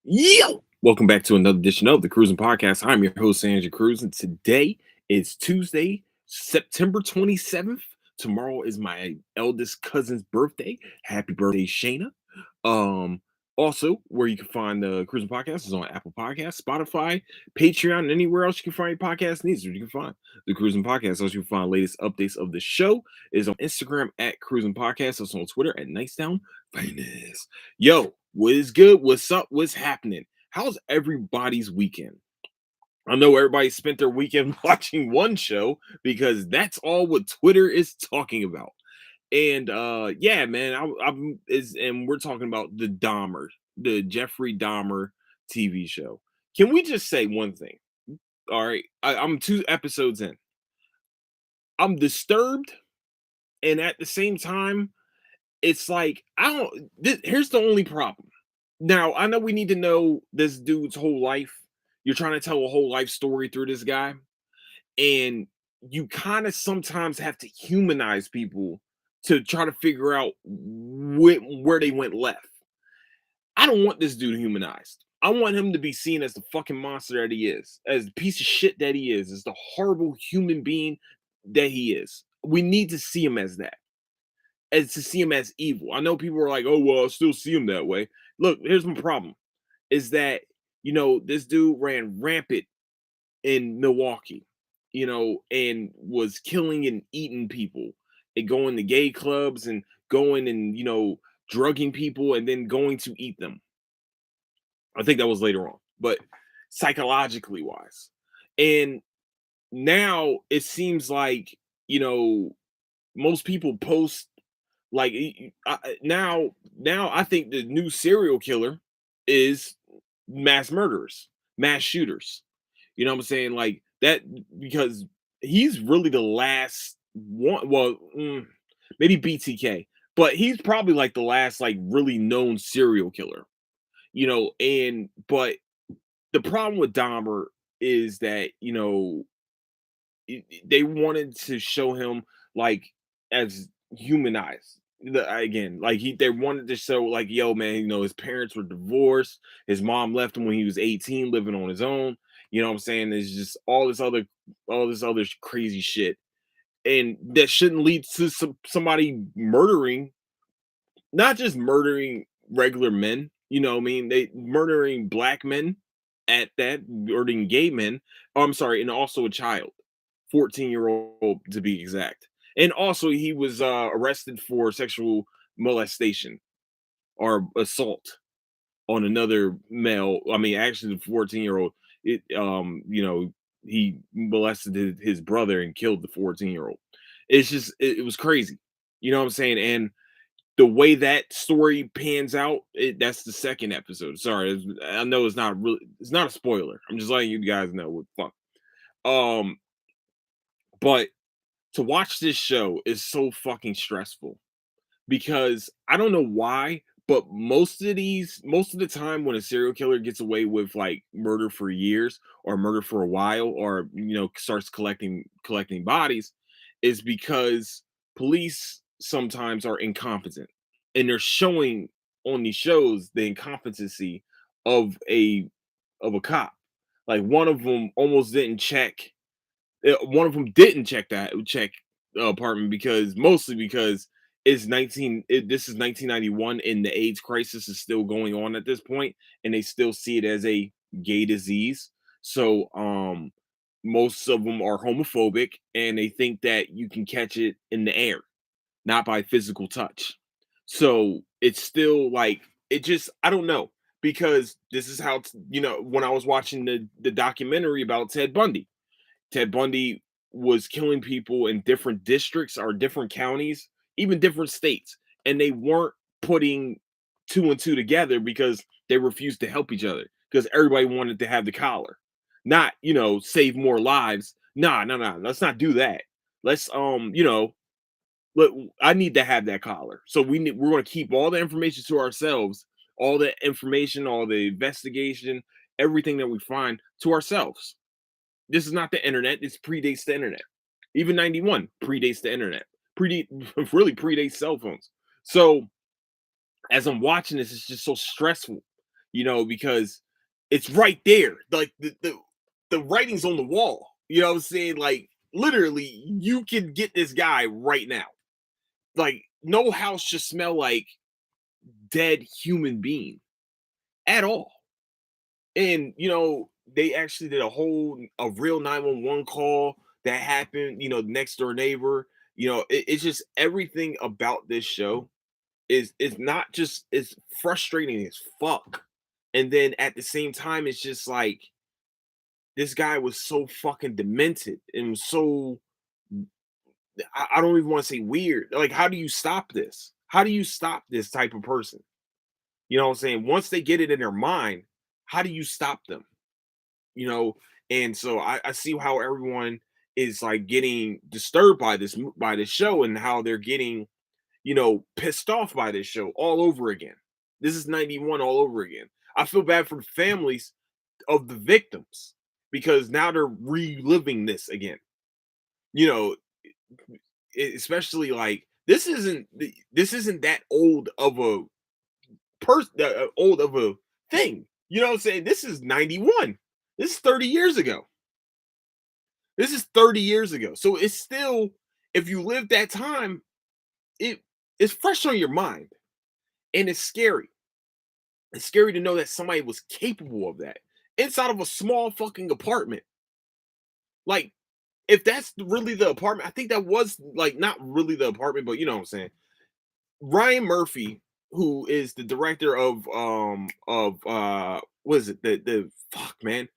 Yo! Welcome back to another edition of the Cruising Podcast. I'm your host, Andrew Cruz, and today is Tuesday, September 27th. Tomorrow is my eldest cousin's birthday. Happy birthday, Shayna. Um, Also, where you can find the Cruising Podcast is on Apple Podcasts, Spotify, Patreon, and anywhere else you can find your podcast needs. You can find the Cruising Podcast. Also, you can find latest updates of the show is on Instagram at Cruising Podcast. Also on Twitter at Nightdown Finest. Yo, what is good? What's up? What's happening? How's everybody's weekend? I know everybody spent their weekend watching one show because that's all what Twitter is talking about. And yeah, man, and we're talking about the Dahmer, the Jeffrey Dahmer TV show. Can we just say one thing? All right, I'm 2 episodes in. I'm disturbed, and at the same time, it's like I don't. Here's the only problem. Now I know we need to know this dude's whole life. You're trying to tell a whole life story through this guy, and you kind of sometimes have to humanize people to try to figure out where they went left. I don't want this dude humanized. I want him to be seen as the fucking monster that he is, as the piece of shit that he is, as the horrible human being that he is. We need to see him as that, as to see him as evil. I know people are like, "Oh well, I still see him that way." Look, here's my problem: is that this dude ran rampant in Milwaukee, and was killing and eating people and going to gay clubs and going and drugging people and then going to eat them. I think that was later on, but psychologically wise. And now it seems like, most people post like now I think the new serial killer is mass murderers, mass shooters. You know what I'm saying? Like that because he's really the last one. Well, maybe BTK, but he's probably like the last like really known serial killer. And but the problem with Dahmer is that they wanted to show him like as humanized. Again, like they wanted to show like, yo, man, his parents were divorced. His mom left him when he was 18, living on his own. You know what I'm saying? There's just all this other crazy shit, and that shouldn't lead to somebody murdering, not just murdering regular men. You know what I mean? They murdering black men at that, murdering gay men. Oh, I'm sorry, and also a child. 14-year-old to be exact. And also he was arrested for sexual molestation or assault on another male. I mean, actually the 14-year-old, he molested his brother and killed the 14-year-old. It's just it was crazy. You know what I'm saying? And the way that story pans out, that's the second episode. Sorry, I know it's not a spoiler. I'm just letting you guys know what fuck. Um, but to watch this show is so fucking stressful because I don't know why, but most of the time when a serial killer gets away with like murder for years or murder for a while or starts collecting bodies is because police sometimes are incompetent, and they're showing on these shows the incompetency of a cop. Like one of them almost didn't check one of them didn't check the apartment because mostly because this is 1991 and the AIDS crisis is still going on at this point, and they still see it as a gay disease. So most of them are homophobic, and they think that you can catch it in the air, not by physical touch. So it's still like it just I don't know, because this is how when I was watching the documentary about Ted Bundy was killing people in different districts or different counties, even different states, and they weren't putting two and two together because they refused to help each other because everybody wanted to have the collar, not save more lives. Nah, no, no, let's not do that. Let's look, I need to have that collar, so we're going to keep all the information to ourselves, all the information, all the investigation, everything that we find to ourselves. This is not the internet. This predates the internet. Even 91 predates the internet. Really predates cell phones. So as I'm watching this, it's just so stressful because it's right there. Like the writing's on the wall. You know what I'm saying? Like literally, you can get this guy right now. Like no house should smell like dead human being at all. And they actually did a real 911 call that happened, next door neighbor. It's just everything about this show is not just it's frustrating as fuck. And then at the same time, it's just like this guy was so fucking demented and so I don't even want to say weird. Like, how do you stop this? How do you stop this type of person? You know what I'm saying? Once they get it in their mind, how do you stop them? You know, and so I see how everyone is like getting disturbed by this show and how they're getting pissed off by this show all over again. This is 91 all over again. I feel bad for the families of the victims because now they're reliving this again. You know, especially like this isn't that old of a person, old of a thing. You know what I'm saying? This is 91. This is 30 years ago. This is 30 years ago. So it's still, if you live that time, it it's fresh on your mind. And it's scary. It's scary to know that somebody was capable of that inside of a small fucking apartment. Like, if that's really the apartment, I think that was like not really the apartment, but you know what I'm saying. Ryan Murphy, who is the director of what is it? The fuck man,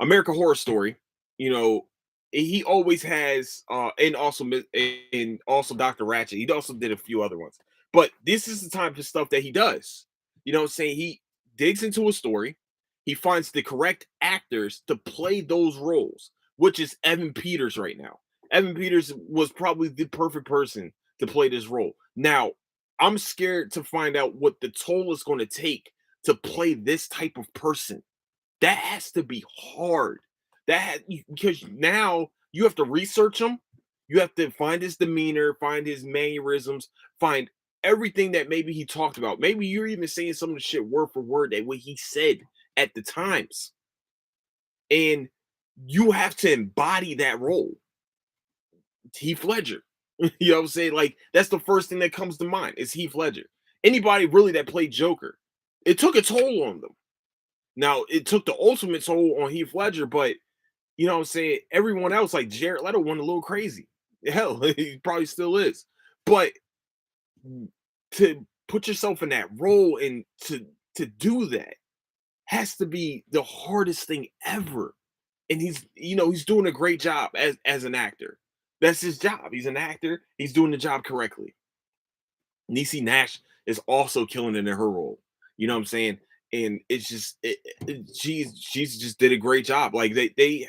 American Horror Story, you know, he always has and also Dr. Ratchet. He also did a few other ones. But this is the type of stuff that he does. You know what I'm saying? He digs into a story, he finds the correct actors to play those roles, which is Evan Peters right now. Evan Peters was probably the perfect person to play this role. Now, I'm scared to find out what the toll is going to take to play this type of person. That has to be hard. Because now you have to research him. You have to find his demeanor, find his mannerisms, find everything that maybe he talked about. Maybe you're even saying some of the shit word for word that what he said at the times. And you have to embody that role. Heath Ledger. You know what I'm saying? Like, that's the first thing that comes to mind is Heath Ledger. Anybody really that played Joker, it took a toll on them. Now, it took the ultimate toll on Heath Ledger, but you know what I'm saying? Everyone else, like Jared Leto, went a little crazy. Hell, he probably still is. But to put yourself in that role and to do that has to be the hardest thing ever. And he's doing a great job as an actor. That's his job. He's an actor. He's doing the job correctly. Niecy Nash is also killing it in her role. You know what I'm saying? And it's just she's just did a great job. Like they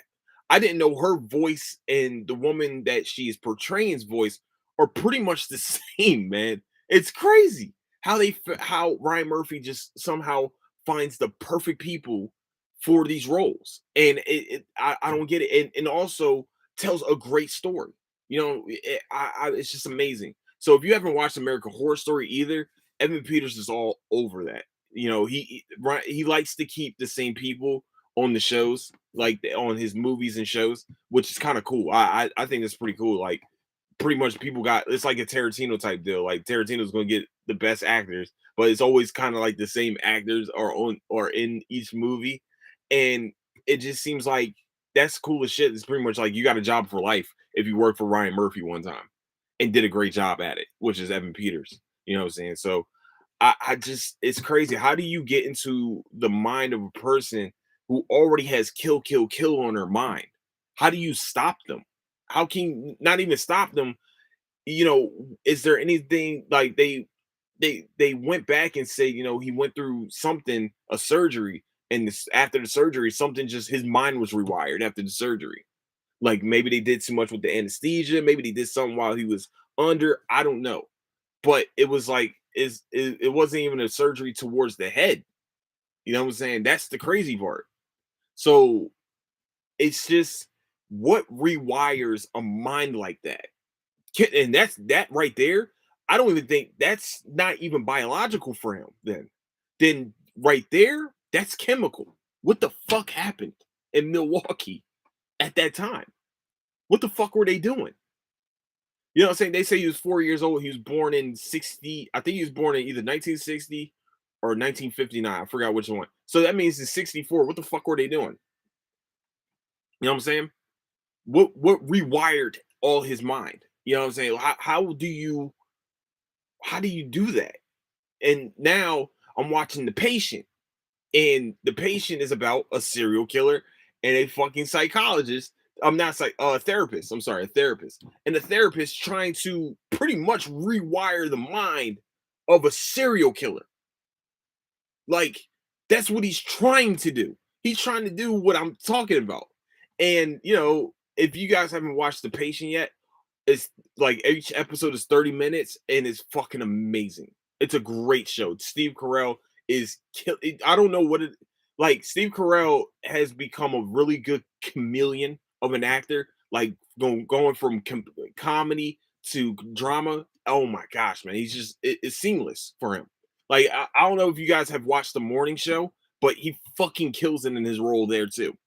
I didn't know her voice and the woman that she is portraying's voice are pretty much the same, man. It's crazy how Ryan Murphy just somehow finds the perfect people for these roles. And I don't get it. And also tells a great story. It's just amazing. So if you haven't watched American Horror Story either, Evan Peters is all over that. He likes to keep the same people on the shows, like on his movies and shows, which is kind of cool. I think it's pretty cool. Like pretty much people got it's like a Tarantino type deal. Like Tarantino's going to get the best actors, but it's always kind of like the same actors are on or in each movie, and it just seems like that's cool as shit. It's pretty much like you got a job for life if you work for Ryan Murphy one time and did a great job at it, which is Evan Peters. You know what I'm saying? So I just it's crazy. How do you get into the mind of a person who already has kill, kill, kill on their mind? How do you stop them? How can you not even stop them? Is there anything like they went back and say, he went through something, a surgery, and after the surgery, something just his mind was rewired after the surgery. Like maybe they did too much with the anesthesia, maybe they did something while he was under. I don't know, but it was like it wasn't even a surgery towards the head. You know what I'm saying? That's the crazy part. So it's just what rewires a mind like that. And that's that right there. I don't even think that's not even biological for him then. Then right there, That's chemical. What the fuck happened in Milwaukee at that time? What the fuck were they doing? You know what I'm saying? They say he was 4 years old. He was born in 60. I think he was born in either 1960 or 1959. I forgot which one. So that means in 64. What the fuck were they doing? You know what I'm saying? What rewired all his mind? You know what I'm saying? How do you do that? And now I'm watching The Patient, and The Patient is about a serial killer and a fucking psychologist. I'm not psych therapist. I'm sorry, a therapist. And the therapist trying to pretty much rewire the mind of a serial killer. Like, that's what he's trying to do. He's trying to do what I'm talking about. And if you guys haven't watched The Patient yet, it's like each episode is 30 minutes and it's fucking amazing. It's a great show. Steve Carell is I don't know what it like. Steve Carell has become a really good chameleon of an actor, like going from comedy to drama. Oh my gosh, man. It's seamless for him. Like, I don't know if you guys have watched the morning show, but he fucking kills it in his role there too.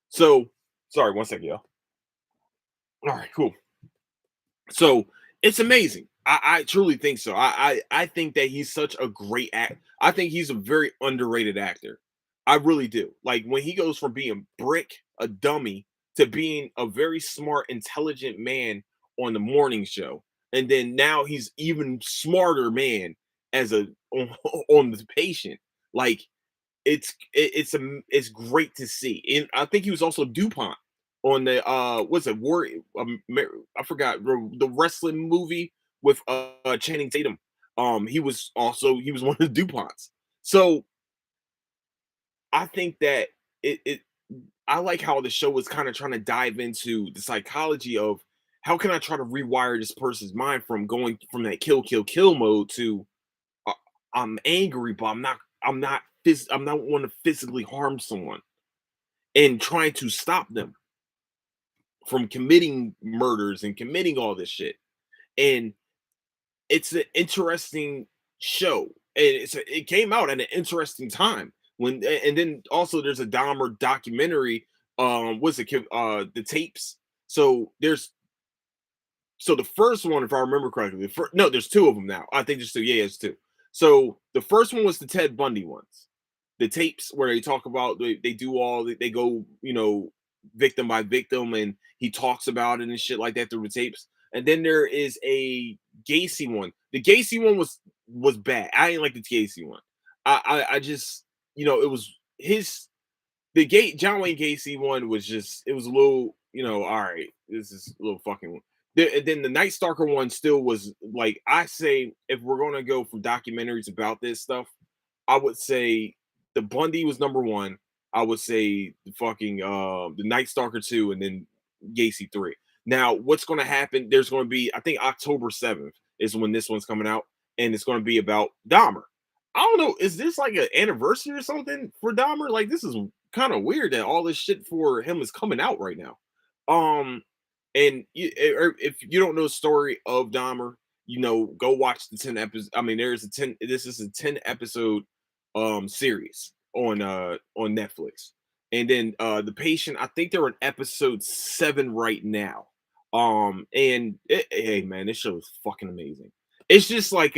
So sorry, one second, y'all. All right, cool. So it's amazing. I truly think so. I think that he's such a great act. I think he's a very underrated actor. I really do. Like, when he goes from being brick, a dummy, to being a very smart, intelligent man on the morning show, and then now he's even smarter man as a on the patient. Like, it's great to see. And I think he was also DuPont on the what's it war I forgot the wrestling movie with Channing Tatum. He was one of the DuPonts. So I think that it I like how the show was kind of trying to dive into the psychology of how can I try to rewire this person's mind from going from that kill kill kill mode to uh, I'm angry, but I'm not want to physically harm someone and trying to stop them from committing murders and committing all this shit. And it's an interesting show. And it came out at an interesting time and then also there's a Dahmer documentary. What's it? The tapes. So the first one, if I remember correctly, no, there's two of them now. I think there's two. Yeah, it's two. So the first one was the Ted Bundy ones, the tapes where they talk about they do all they go victim by victim, and he talks about it and shit like that through the tapes. And then there is a Gacy one. The Gacy one was bad. I didn't like the Gacy one. I just it was his the gate John Wayne Gacy one was just it was a little all right, this is a little fucking then the Night Stalker one still was like, I say, if we're gonna go from documentaries about this stuff, I would say the Bundy was number one. I would say the fucking the Night Stalker 2, and then Gacy 3. Now, what's gonna happen? There's gonna be, I think October 7th is when this one's coming out, and it's gonna be about Dahmer. I don't know, is this like an anniversary or something for Dahmer? Like, this is kind of weird that all this shit for him is coming out right now. Um, and if you don't know the story of Dahmer, go watch the 10 episodes. I mean, there's a 10. This is a 10 episode series on Netflix, and then the patient. I think they're on episode 7 right now. And hey man, this show is fucking amazing. It's just like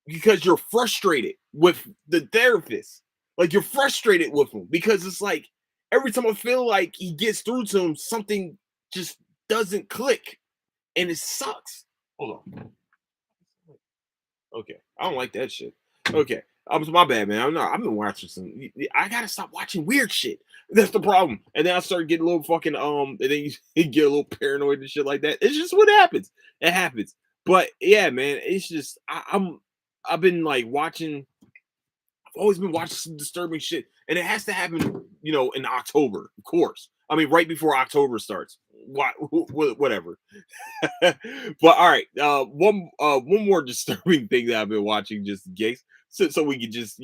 because you're frustrated with the therapist. Like, you're frustrated with him because it's like every time I feel like he gets through to him, something just doesn't click, and it sucks. Hold on. Okay, I don't like that shit. Okay, my bad, man. I've been watching some. I gotta stop watching weird shit. That's the problem. And then I start getting a little fucking and then you get a little paranoid and shit like that. It's just what happens. It happens. But yeah, man, it's just I've been like watching. I've always been watching some disturbing shit, and it has to happen, in October, of course. I mean, right before October starts. Whatever. But all right, one more disturbing thing that I've been watching, just in case, so we can just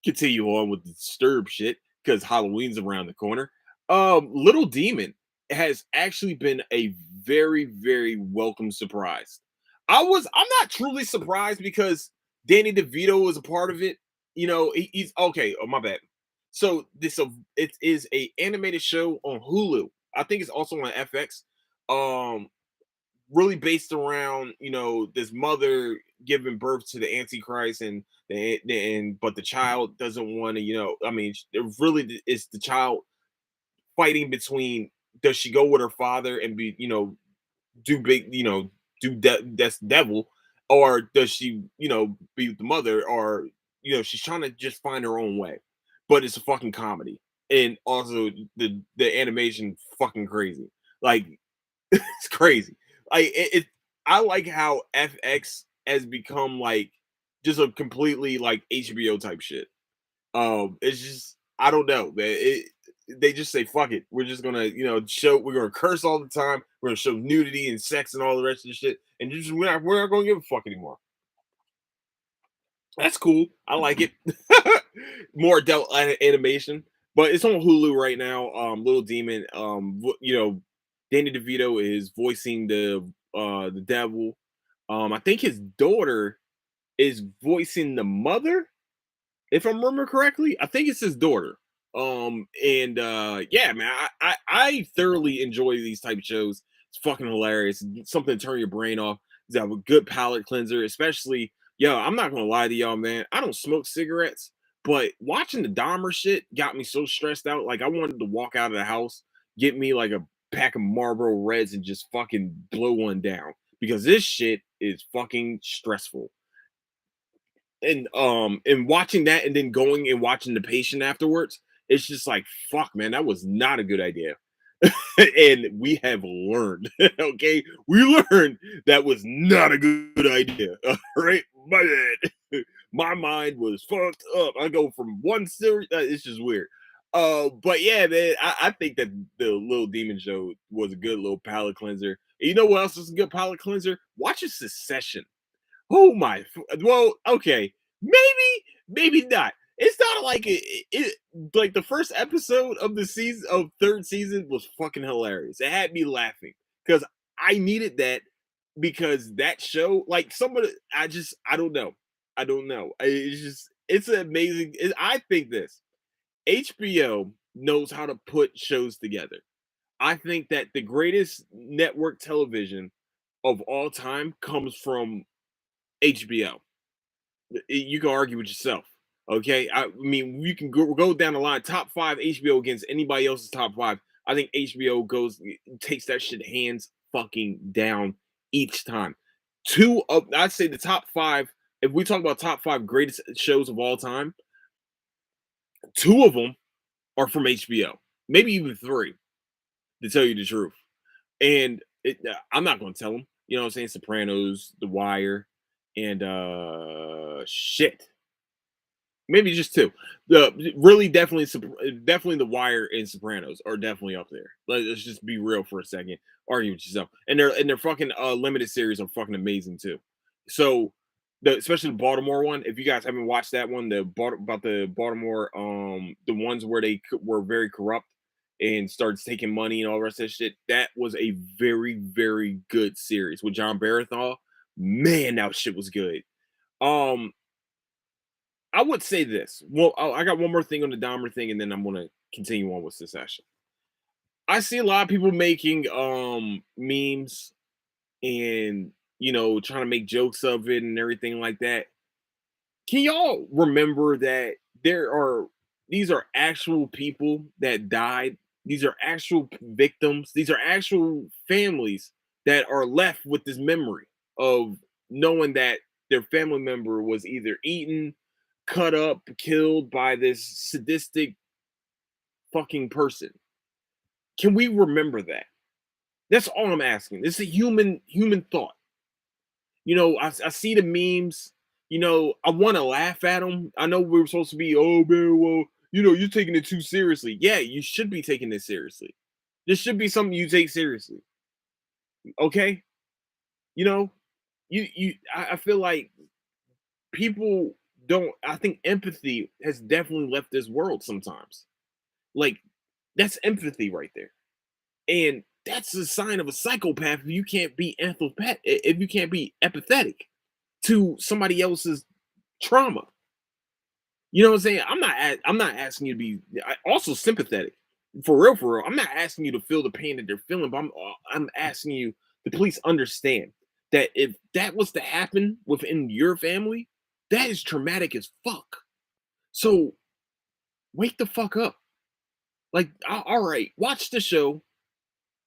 continue on with the disturb shit because Halloween's around the corner. Little Demon has actually been a very, very welcome surprise. I'm not truly surprised because Danny DeVito was a part of it. He's okay. Oh, my bad. So it is a animated show on Hulu. I think it's also on FX. Um, really based around this mother giving birth to the Antichrist, and but the child doesn't want to. I mean, it really is the child fighting between, does she go with her father and be do big, that's devil, or does she be with the mother, or she's trying to just find her own way. But it's a fucking comedy, and also the animation fucking crazy, like it's crazy. Like I like how FX has become like just a completely like HBO type shit. It's just, I don't know, man. They just say fuck it. We're just gonna, show. We're gonna curse all the time. We're gonna show nudity and sex and all the rest of the shit, and just we're not gonna give a fuck anymore. That's cool. I like it. More adult animation, but it's on Hulu right now. Little Demon. Danny DeVito is voicing the devil. I think his daughter is voicing the mother, if I remember correctly. I think it's his daughter. And yeah, man, I thoroughly enjoy these type of shows. It's fucking hilarious. It's something to turn your brain off. It's have a good palate cleanser, especially, yo, I'm not gonna lie to y'all, man. I don't smoke cigarettes, but watching the Dahmer shit got me so stressed out. Like I wanted to walk out of the house, get me like a pack of Marlboro Reds and just fucking blow one down, because this shit is fucking stressful. And watching that and then going and watching The Patient afterwards, it's just like, fuck, man, that was not a good idea. And we have learned, okay, we learned that was not a good idea. All right, my bad. My mind was fucked up. I go from one series, it's just weird. But yeah, man, I think that the Little Demon Show was a good little palate cleanser. And you know what else is a good palate cleanser? Watching Secession. Oh my! Well, okay, maybe not. It's not like like the first episode of the season of third season was fucking hilarious. It had me laughing because I needed that, because that show, like somebody, I don't know, It's just, it's amazing. I think this HBO knows how to put shows together. I think that the greatest network television of all time comes from HBO. You can argue with yourself. Okay. I mean, you can go down the line, top five HBO against anybody else's top five. I think HBO takes that shit hands fucking down each time. I'd say the top five, if we talk about top five greatest shows of all time, two of them are from HBO, maybe even three, to tell you the truth. And I'm not going to tell them, you know what I'm saying? Sopranos, The Wire, and shit. Maybe just two. The really definitely The Wire and Sopranos are definitely up there. Let's just be real for a second. Argue with yourself. And their fucking limited series are fucking amazing too. So especially the Baltimore one. If you guys haven't watched that one, about the Baltimore, the ones where they were very corrupt and started taking money and all the rest of that shit. That was a very, very good series with John Barathol. Man, that shit was good. Um, I would say this. Well, I got one more thing on the Dahmer thing, and then I'm gonna continue on with Secession. I see a lot of people making memes and trying to make jokes of it and everything like that. Can y'all remember that these are actual people that died? These are actual victims. These are actual families that are left with this memory of knowing that their family member was either eaten, cut up, killed by this sadistic fucking person. Can we remember that? That's all I'm asking. It's a human thought. I see the memes. I want to laugh at them. I know we're supposed to be, oh man, well, you're taking it too seriously. Yeah, you should be taking it seriously. This should be something you take seriously. Okay, you know, I feel like people don't. I think empathy has definitely left this world sometimes. Like that's empathy right there, and that's a sign of a psychopath if you can't be if you can't be empathetic to somebody else's trauma. You know what I'm saying? I'm not asking you to be also sympathetic. For real, for real. I'm not asking you to feel the pain that they're feeling, but I'm asking you to please understand that if that was to happen within your family, that is traumatic as fuck. So wake the fuck up. Like, all right, watch the show,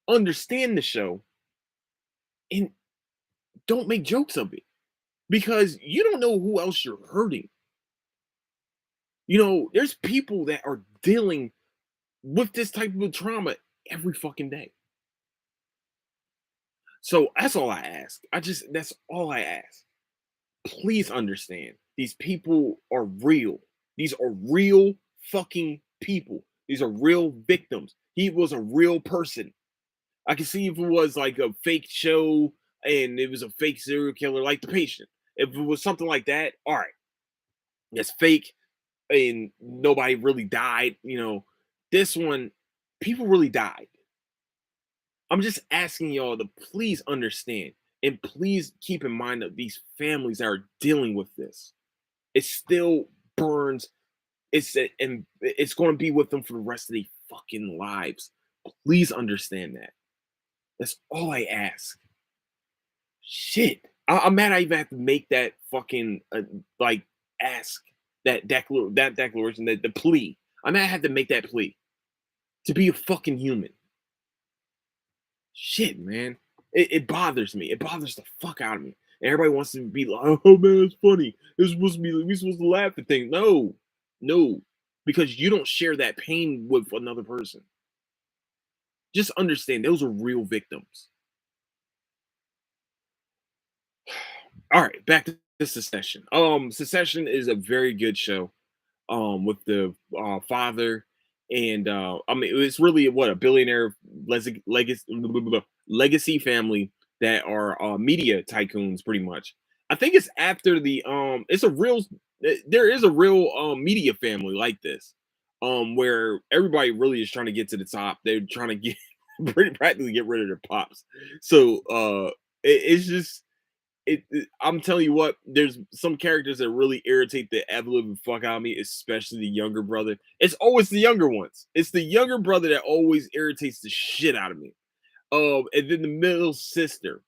understand the show, and don't make jokes of it because you don't know who else you're hurting. There's people that are dealing with this type of trauma every fucking day. So that's all I ask. That's all I ask. Please understand these people are real. These are real fucking people. These are real victims. He was a real person. I can see if it was like a fake show and it was a fake serial killer, like the patient. If it was something like that, all right, that's fake and nobody really died. This one, people really died. I'm just asking y'all to please understand and please keep in mind that these families that are dealing with this, it still burns. And it's going to be with them for the rest of their fucking lives. Please understand that. That's all I ask. Shit, I'm mad I even have to make that fucking like ask that declaration, that the plea. I'm mad I have to make that plea to be a fucking human. Shit, man. It bothers me. It bothers the fuck out of me. And everybody wants to be like, oh man, it's funny. It's supposed to be we supposed to laugh at things. No, no. Because you don't share that pain with another person. Just understand those are real victims. All right, back to Secession. Secession is a very good show. With the father, and I mean it's really what a billionaire legacy family that are media tycoons pretty much. I think it's after the it's a real there is a real media family like this, where everybody really is trying to get to the top. They're trying to get pretty practically get rid of their pops. So it's just I'm telling you what, there's some characters that really irritate the absolute fuck out of me, especially the younger brother. It's always the younger ones. It's the younger brother that always irritates the shit out of me. And then the middle sister.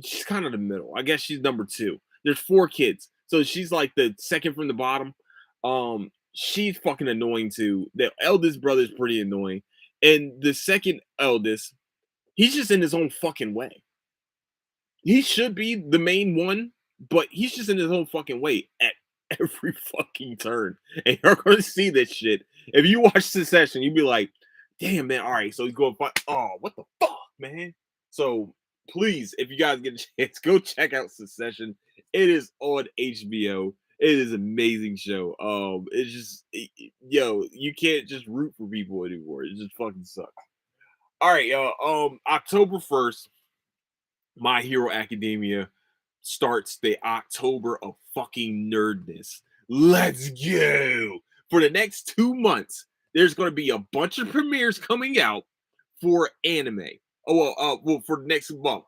She's kind of the middle. I guess she's number two. There's four kids, so she's like the second from the bottom. She's fucking annoying too. The eldest brother is pretty annoying, and the second eldest, he's just in his own fucking way. He should be the main one, but he's just in his own fucking way at every fucking turn. And you're going to see this shit. If you watch Succession, you'd be like, damn, man, all right, so he's going to fight. Oh, what the fuck, man? So please, if you guys get a chance, go check out Succession. It is on HBO. It is an amazing show. It's just, yo, you can't just root for people anymore. It just fucking sucks. All right, y'all. October 1st, my Hero Academia starts the October of fucking nerdness. Let's go. For the next 2 months, there's going to be a bunch of premieres coming out for anime. Well, for the next month.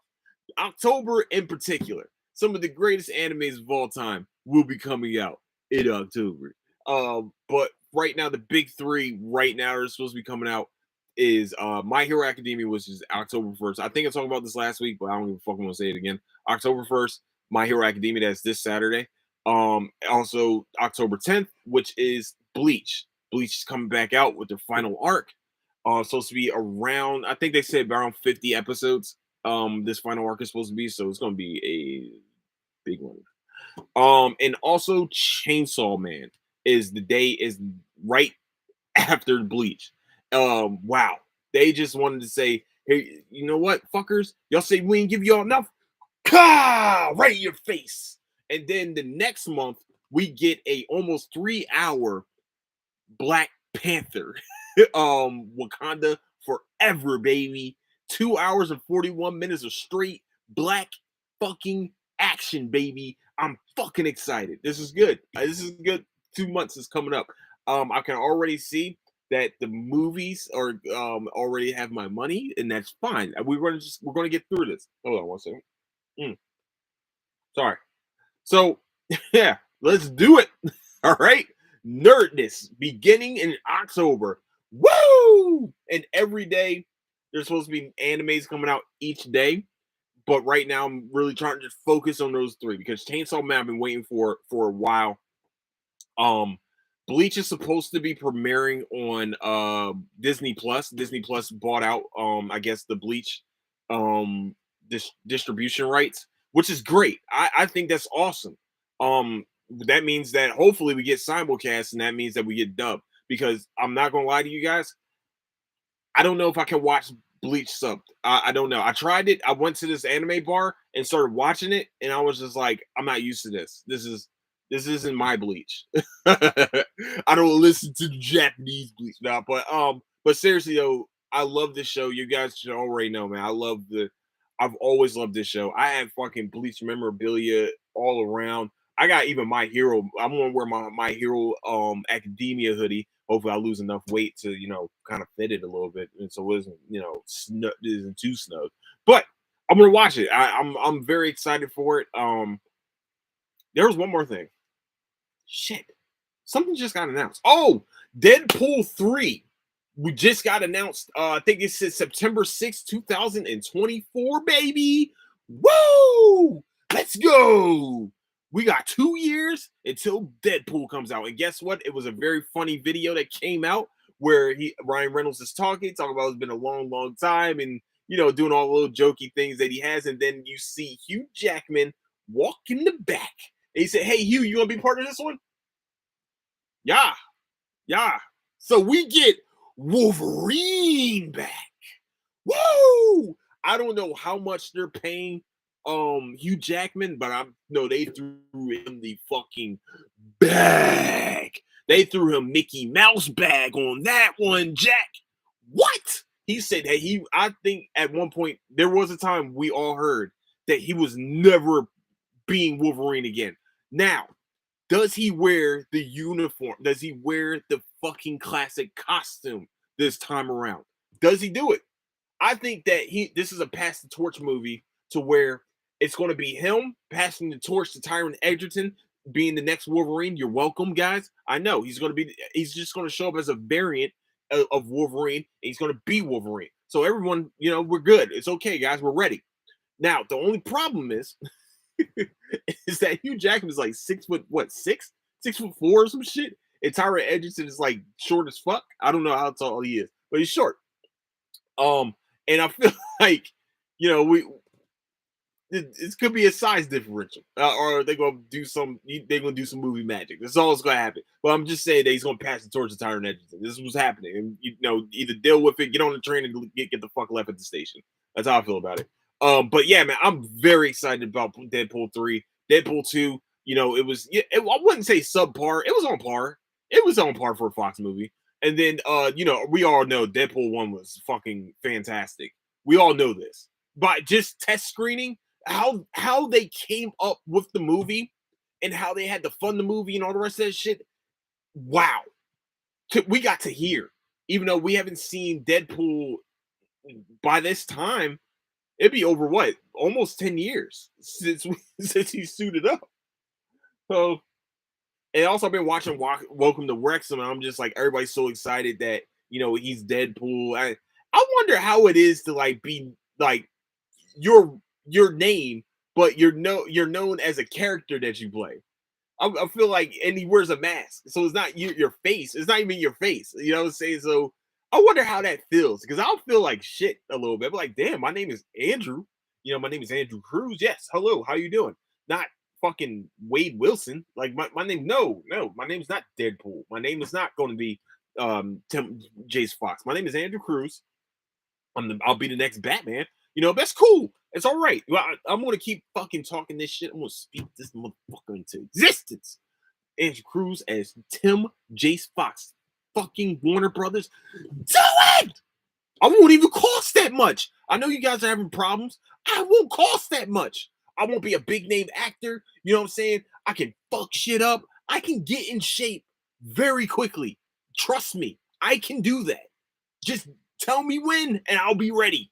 October in particular, some of the greatest animes of all time will be coming out in October. But right now, the big three right now are supposed to be coming out is My Hero Academia, which is October 1st. I think I talked about this last week, but I don't even fucking want to say it again. October 1st, My Hero Academia, that's this Saturday. Also October 10th, which is Bleach. Bleach is coming back out with their final arc. Supposed to be around, I think they said around 50 episodes. This final arc is supposed to be, so it's gonna be a big one. And also Chainsaw Man is right after Bleach. Wow. They just wanted to say, hey, you know what, fuckers? Y'all say we ain't give y'all enough? Right in your face. And then the next month, we get a almost 3 hour Black Panther. Wakanda forever, baby. 2 hours and 41 minutes of straight black fucking action, baby. I'm fucking excited. This is good. This is good. 2 months is coming up. I can already see that the movies are already have my money, and that's fine. We're gonna get through this. Hold on one second. Sorry. So yeah, let's do it. All right. this beginning in October. Woo! And every day there's supposed to be animes coming out each day. But right now I'm really trying to just focus on those three because Chainsaw Man I've been waiting for a while. Um, Bleach is supposed to be premiering on Disney Plus. Disney Plus bought out I guess the Bleach um distribution rights, which is great. I think that's awesome. That means that hopefully we get simulcast and that means that we get dubbed because I'm not gonna lie to you guys, I don't know if I can watch Bleach subbed. I don't know. I tried it. I went to this anime bar and started watching it, and I was just like, I'm not used to this. This isn't my Bleach. I don't listen to Japanese Bleach now, but seriously though, I love this show. You guys should already know, man. I've always loved this show. I have fucking Bleach memorabilia all around. I got even My Hero. I'm gonna wear my Hero Academia hoodie. Hopefully, I lose enough weight to kind of fit it a little bit, and so it isn't it isn't too snug. But I'm gonna watch it. I'm very excited for it. There was one more thing. Shit, something just got announced. Oh, Deadpool 3. We just got announced. I think it says September 6th, 2024, baby. Woo! Let's go. We got 2 years until Deadpool comes out. And guess what? It was a very funny video that came out where Ryan Reynolds is talking about it's been a long, long time and doing all the little jokey things that he has. And then you see Hugh Jackman walk in the back. And he said, "Hey Hugh, you want to be part of this one?" Yeah, yeah. So we get Wolverine back. Woo! I don't know how much they're paying Hugh Jackman, but I know they threw him the fucking bag. They threw him Mickey Mouse bag on that one, Jack. What? He said, hey, I think at one point there was a time we all heard that he was never being Wolverine again. Now, does he wear the uniform? Does he wear the fucking classic costume this time around? Does he do it? I think that this is a pass the torch movie to where it's going to be him passing the torch to Tyron Egerton being the next Wolverine. You're welcome, guys. I know he's just going to show up as a variant of Wolverine. And he's going to be Wolverine. So everyone, we're good. It's okay, guys. We're ready. Now, the only problem is is that Hugh Jackman is like 6'4" or some shit, and Tyron Egerton is like short as fuck. I don't know how tall he is, but he's short. And I feel like it could be a size differential, or they're gonna do some movie magic. That's all that's gonna happen. But I'm just saying that he's gonna pass the torch to Tyron Egerton. This is what's happening, and either deal with it, get on the train, and get the fuck left at the station. That's how I feel about it. But yeah, man, I'm very excited about Deadpool 3. Deadpool 2, I wouldn't say subpar. It was on par. It was on par for a Fox movie. And then we all know Deadpool 1 was fucking fantastic. We all know this. By just test screening, how they came up with the movie and how they had to fund the movie and all the rest of that shit. Wow. We got to hear. Even though we haven't seen Deadpool by this time, it'd be over what? Almost 10 years since he suited up. So, and also I've been watching Welcome to Wrexham, and I'm just like, everybody's so excited that he's Deadpool. I wonder how it is to like be like your name, but you're known as a character that you play. I feel like, and he wears a mask, so it's not your face. It's not even your face. You know what I'm saying? So I wonder how that feels because I'll feel like shit a little bit. But like, damn, my name is Andrew. My name is Andrew Cruz. Yes, hello, how you doing? Not fucking Wade Wilson. Like my name, no, my name's not Deadpool. My name is not going to be Tim Jace Fox. My name is Andrew Cruz. I'll be the next Batman. That's cool. It's all right. Well, I'm gonna keep fucking talking this shit. I'm gonna speak this motherfucker into existence. Andrew Cruz as Tim Jace Fox. Fucking Warner Brothers. Do it! I won't even cost that much. I know you guys are having problems. I won't cost that much. I won't be a big name actor. You know what I'm saying? I can fuck shit up. I can get in shape very quickly. Trust me. I can do that. Just tell me when and I'll be ready.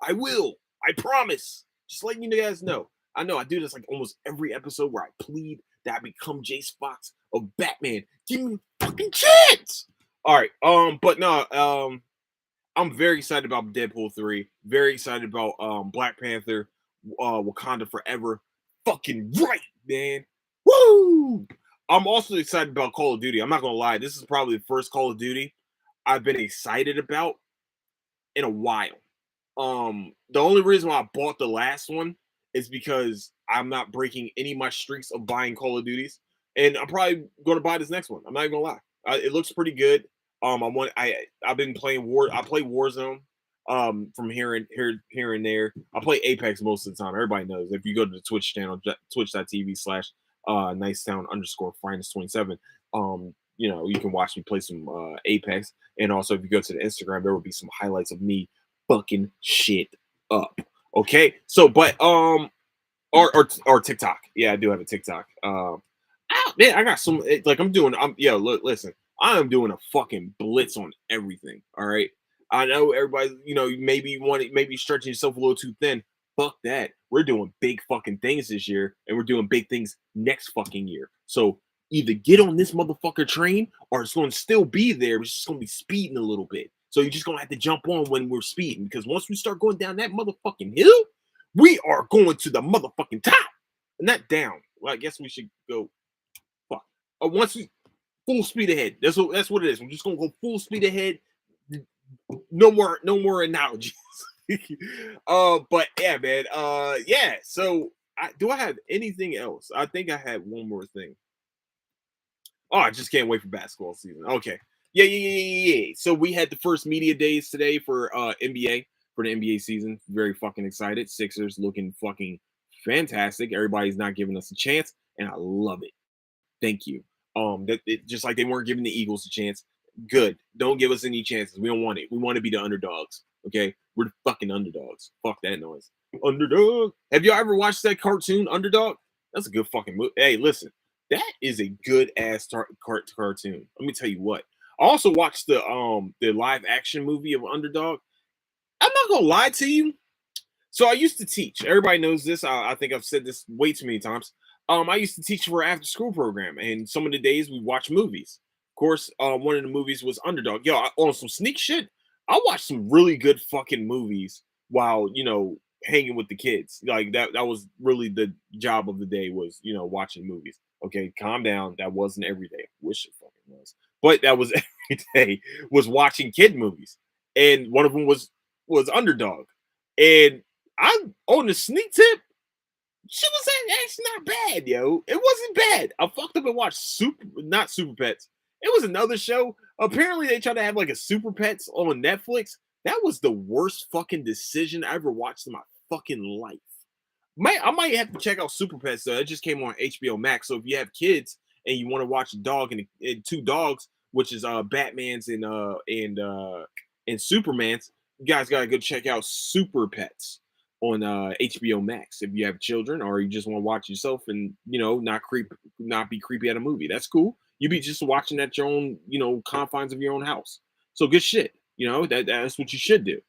I will. I promise. Just letting you guys know. I know I do this like almost every episode where I plead that I become Jace Fox of Batman. Give me fucking chance. All right. But no, I'm very excited about Deadpool 3. Very excited about Black Panther, Wakanda Forever. Fucking right, man. Woo! I'm also excited about Call of Duty. I'm not gonna lie, this is probably the first Call of Duty I've been excited about in a while. The only reason why I bought the last one is because I'm not breaking any of my streaks of buying Call of Duties, and I'm probably going to buy this next one. I'm not even gonna lie. It looks pretty good. I've been playing War. I play Warzone. From here and there. I play Apex most of the time. Everybody knows if you go to the Twitch channel, twitch.tv/, nicetown underscore finest 27. You can watch me play some Apex, and also if you go to the Instagram, there will be some highlights of me fucking shit up. Okay, so but or TikTok. Yeah, I do have a TikTok. Man, I got some like look, listen, I am doing a fucking blitz on everything. All right. I know everybody, maybe stretching yourself a little too thin. Fuck that. We're doing big fucking things this year, and we're doing big things next fucking year. So either get on this motherfucker train or it's gonna still be there, it's just gonna be speeding a little bit. So you're just gonna have to jump on when we're speeding, because once we start going down that motherfucking hill, we are going to the motherfucking top. And not down. Well, I guess we should go fuck. Once we full speed ahead. That's what it is. We're just gonna go full speed ahead. No more analogies. But yeah, man. Yeah. So do I have anything else? I think I had one more thing. Oh, I just can't wait for basketball season. Okay. Yeah. So we had the first media days today for NBA, for the NBA season. Very fucking excited. Sixers looking fucking fantastic. Everybody's not giving us a chance, and I love it. Thank you. Just like they weren't giving the Eagles a chance. Good. Don't give us any chances. We don't want it. We want to be the underdogs. Okay, we're the fucking underdogs. Fuck that noise. Underdog. Have you ever watched that cartoon, Underdog? That's a good fucking movie. Hey, listen, that is a good ass cartoon. Let me tell you what. I also watched the live action movie of Underdog. I'm not gonna lie to you. So I used to teach. Everybody knows this. I think I've said this way too many times. I used to teach for after school program, and some of the days we watch movies. Of course, one of the movies was Underdog. Yo, on some sneak shit, I watched some really good fucking movies while hanging with the kids. Like that was really the job of the day, was watching movies. Okay, calm down. That wasn't every day. Wish it fucking was, but that was every day. Was watching kid movies, and one of them was Underdog, and I'm on the sneak tip. She was actually not bad, yo. It wasn't bad. I fucked up and watched not Super Pets. It was another show. Apparently, they tried to have like a Super Pets on Netflix. That was the worst fucking decision I ever watched in my fucking life. I might have to check out Super Pets though. It just came on HBO Max. So if you have kids and you want to watch a dog and two dogs, which is Batman's and Superman's, you guys gotta go check out Super Pets on HBO Max. If you have children or you just want to watch yourself and not be creepy at a movie, that's cool. You be just watching at your own confines of your own house. So good shit. That's what you should do.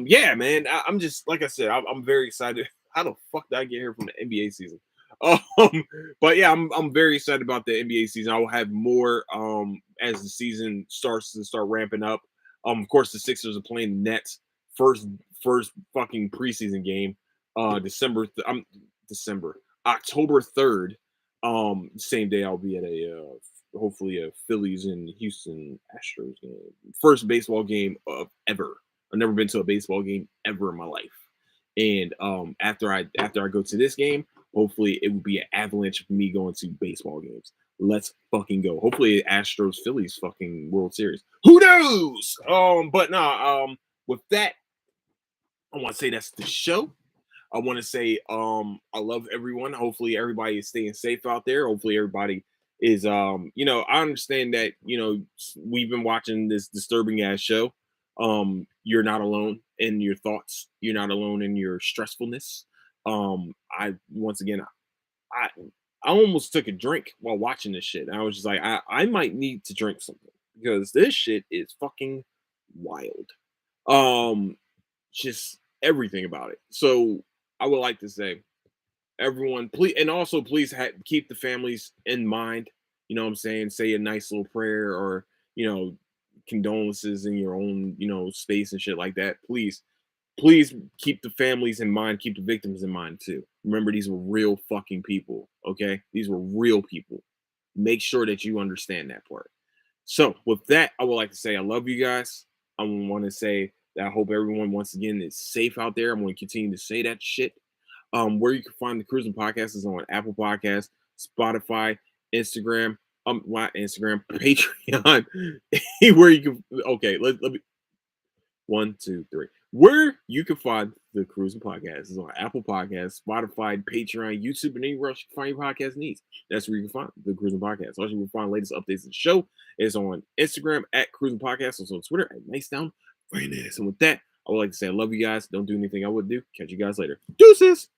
Yeah, man. I'm just like I said, I'm very excited. How the fuck did I get here from the NBA season? Um, but yeah, I'm very excited about the NBA season. I will have more as the season starts to start ramping up. Of course, the Sixers are playing the Nets first fucking preseason game. December October 3rd. Same day I'll be at a hopefully a Phillies and Houston Astros game. First baseball game of ever. I've never been to a baseball game ever in my life. And after I go to this game, hopefully it will be an avalanche of me going to baseball games. Let's fucking go. Hopefully Astros Phillies fucking World Series. Who knows? But no, with that, I want to say that's the show. I want to say I love everyone. Hopefully everybody is staying safe out there. Hopefully everybody is I understand that we've been watching this disturbing ass show. You're not alone in your thoughts. You're not alone in your stressfulness. I once again I I almost took a drink while watching this shit. And I was just like, I might need to drink something because this shit is fucking wild. Um, just everything about it. So I would like to say, everyone, please, and also please keep the families in mind. you know what I'm saying, say a nice little prayer or, you know, condolences in your own, you know, space and shit like that. Please keep the families in mind, keep the victims in mind too. Remember, these were real fucking people. Okay. These were real people. Make sure that you understand that part. So, with that, I would like to say I love you guys. I want to say that I hope everyone, once again, is safe out there. I'm going to continue to say that shit. Where you can find the Cruising Podcast is on Apple Podcasts, Spotify, Instagram, not Instagram, Patreon, where you can. Okay, let me 1, 2, 3. Where you can find the Cruising Podcast is on Apple Podcasts, Spotify, Patreon, YouTube, and anywhere else you can find your podcast needs. That's where you can find the Cruising Podcast. Also, you can find latest updates of the show is on Instagram at Cruising Podcast, also on Twitter at Nice Down Finance. And with that, I would like to say I love you guys. Don't do anything I would do. Catch you guys later. Deuces.